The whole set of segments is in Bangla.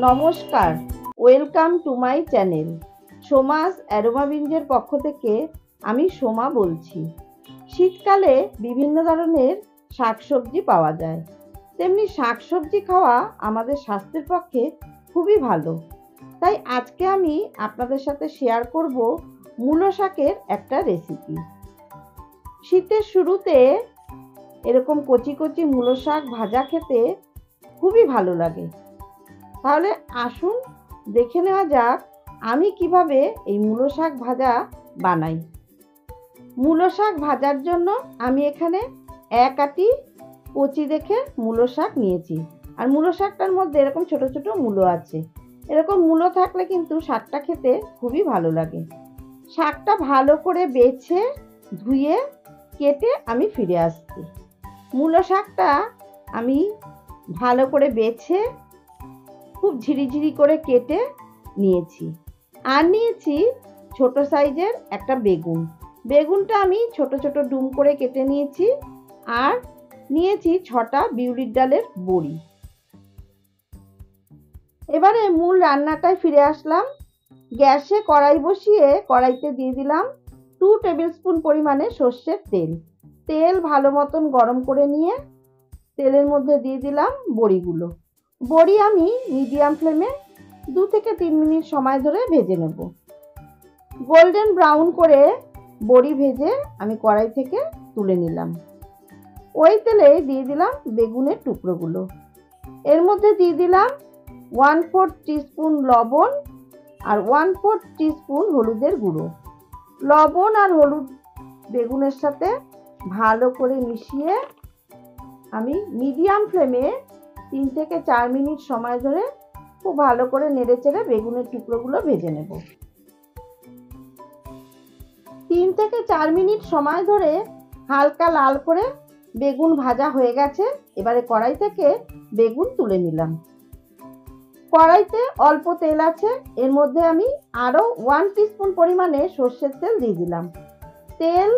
নমস্কার, welcome to my channel. Somas aroma বিঞ্জের পক্ষ থেকে আমি সোমা বলছি। শীতকালে বিভিন্ন ধরনের শাকসবজি পাওয়া যায়, তেমনি শাকসবজি খাওয়া আমাদের স্বাস্থ্যের পক্ষে খুবই ভালো। তাই আজকে আমি আপনাদের সাথে শেয়ার করব মূলো শাকের একটা রেসিপি। শীতের শুরুতে এরকম কচি কচি মূলো শাক ভাজা খেতে খুবই ভালো লাগে। তাহলে আসুন দেখে নেওয়া যাক আমি কিভাবে এই মূলো শাক ভাজা বানাই। মূলো শাক ভাজার জন্য আমি এখানে এক আটি কচি দেখে মূলো শাক নিয়েছি। আর মূলো শাকটার মধ্যে এরকম ছোট ছোট মূলো আছে। এরকম মূলো থাকলে কিন্তু শাকটা খেতে খুবই ভালো লাগে। শাকটা ভালো করে বেছে ধুয়ে কেটে আমি ফিরে আসছি। মূলো শাকটা আমি ভালো করে বেছে খুব ঝিরিঝিরি করে কেটে নিয়েছি। আর নিয়েছি ছোট সাইজের একটা বেগুন। বেগুনটা আমি ছোট ছোট ডুম করে কেটে নিয়েছি। আর নিয়েছি 6টা বিউলির ডালের বড়ি। এবারে মূল রান্নাটায় ফিরে আসলাম। গ্যাসে কড়াই বসিয়ে কড়াইতে দিয়ে দিলাম 2 টেবিল স্পুন পরিমাণে সর্ষের তেল। তেল ভালো মতন গরম করে নিয়ে তেলের মধ্যে দিয়ে দিলাম বড়িগুলো। বড়ি আমি মিডিয়াম ফ্লেমে 2 থেকে 3 মিনিট সময় ধরে ভেজে নেব। গোল্ডেন ব্রাউন করে বড়ি ভেজে আমি কড়াই থেকে তুলে নিলাম। ওই তেলে দিয়ে দিলাম বেগুনের টুকরোগুলো। এর মধ্যে দিয়ে দিলাম 1/4 টিস্পুন লবণ আর 1/4 টিস্পুন হলুদের গুঁড়ো। লবণ আর হলুদ বেগুনের সাথে ভালো করে মিশিয়ে আমি মিডিয়াম ফ্লেমে 3 থেকে 4 মিনিট সময় ধরে খুব ভালো করে নেড়েচেড়ে বেগুনের টুকরোগুলো ভেজে নেব। 3 থেকে 4 মিনিট সময় ধরে হালকা লাল করে বেগুন ভাজা হয়ে গেছে। এবারে কড়াই থেকে বেগুন তুলে নিলাম। কড়াইতে অল্প তেল আছে, এর মধ্যে আমি আরও 1 টিস্পুন পরিমাণে সর্ষের তেল দিয়ে দিলাম। তেল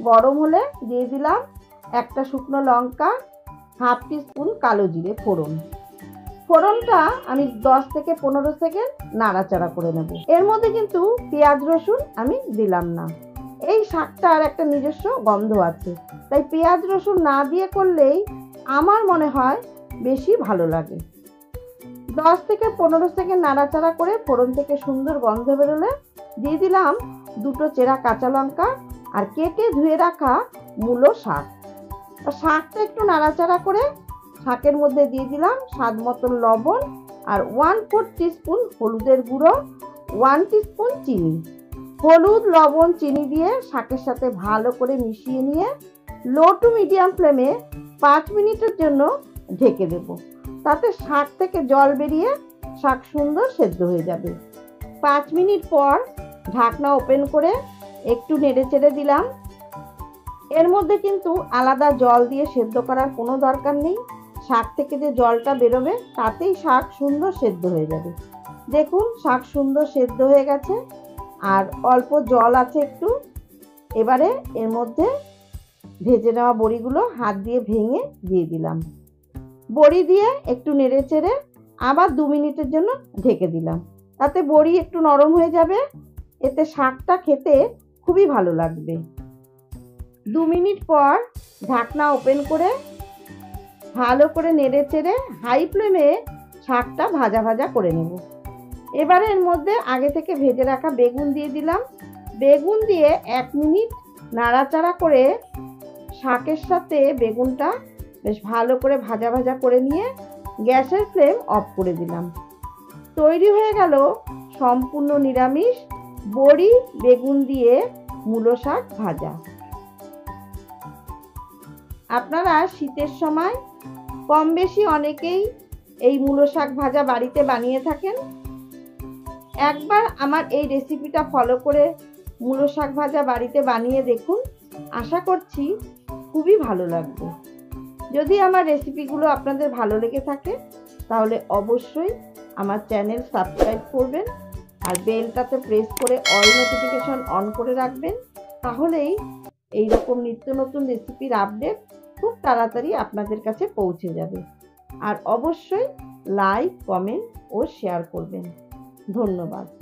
গরম হলে দিয়ে দিলাম একটা শুকনো লঙ্কা, 1/2 টিস্পুন কালো জিরে ফোড়ন। ফোড়নটা আমি 10 থেকে 15 সেকেন্ড নাড়াচাড়া করে নেব। এর মধ্যে কিন্তু পেঁয়াজ রসুন আমি দিলাম না। এই শাকটার একটা নিজস্ব গন্ধ আছে, তাই পেঁয়াজ রসুন না দিয়ে করলেই আমার মনে হয় বেশি ভালো লাগে। 10 থেকে 15 সেকেন্ড নাড়াচাড়া করে ফোড়ন থেকে সুন্দর গন্ধ বেরোলে দিয়ে দিলাম 2টো চেরা কাঁচা লঙ্কা আর কেটে ধুয়ে রাখা মূলো শাক। শাকটা একটু নাড়াচাড়া করে শাকের মধ্যে দিয়ে দিলাম স্বাদ মতন লবণ আর 1/4 টিস্পুন হলুদের গুঁড়ো, 1 টিস্পুন চিনি। হলুদ লবণ চিনি দিয়ে শাকের সাথে ভালো করে মিশিয়ে নিয়ে লো টু মিডিয়াম ফ্লেমে 5 মিনিটের জন্য ঢেকে দেব। তাতে শাক থেকে জল বেরিয়ে শাক সুন্দর সেদ্ধ হয়ে যাবে। 5 মিনিট পর ঢাকনা ওপেন করে একটু নেড়েচেড়ে দিলাম। এর মধ্যে কিন্তু আলাদা জল দিয়ে সেদ্ধ করার কোনো দরকার নেই। শাক থেকে যে জলটা বেরোবে তাতেই শাক সুন্দর সেদ্ধ হয়ে যাবে। দেখুন শাক সুন্দর সেদ্ধ হয়ে গেছে আর অল্প জল আছে একটু। এবারে এর মধ্যে ভেজে নেওয়া বড়িগুলো হাত দিয়ে ভেঙে দিয়ে দিলাম। বড়ি দিয়ে একটু নেড়েচেড়ে আবার 2 মিনিটের জন্য ঢেকে দিলাম। তাতে বড়ি একটু নরম হয়ে যাবে, এতে শাকটা খেতে খুবই ভালো লাগবে। 2 মিনিট পর ঢাকনা ওপেন করে ভালো করে নেড়েচেড়ে হাই ফ্লেমে শাকটা ভাজা ভাজা করে নেব। এবারে এর মধ্যে আগে থেকে ভেজে রাখা বেগুন দিয়ে দিলাম। বেগুন দিয়ে 1 মিনিট নাড়াচাড়া করে শাকের সাথে বেগুনটা বেশ ভালো করে ভাজা ভাজা করে নিয়ে গ্যাসের ফ্লেম অফ করে দিলাম। তৈরি হয়ে গেল সম্পূর্ণ নিরামিষ বড়ি বেগুন দিয়ে মূলো শাক ভাজা। আপনারা শীতের সময় কম বেশি অনেকেই এই মূলো শাক ভাজা বাড়িতে বানিয়ে থাকেন। একবার আমার এই রেসিপিটা ফলো করে মূলো শাক ভাজা বাড়িতে বানিয়ে দেখুন, আশা করছি খুবই ভালো লাগবে। যদি আমার রেসিপিগুলো আপনাদের ভালো লেগে থাকে তাহলে অবশ্যই আমার চ্যানেল সাবস্ক্রাইব করবেন আর বেলটাতে প্রেস করে অল নোটিফিকেশন অন করে রাখবেন। তাহলেই এই রকম নিত্য নতুন রেসিপির আপডেট খুব তাড়াতাড়ি আপনাদের কাছে পৌঁছে যাবে। আর অবশ্যই লাইক, কমেন্ট ও শেয়ার করবেন। ধন্যবাদ।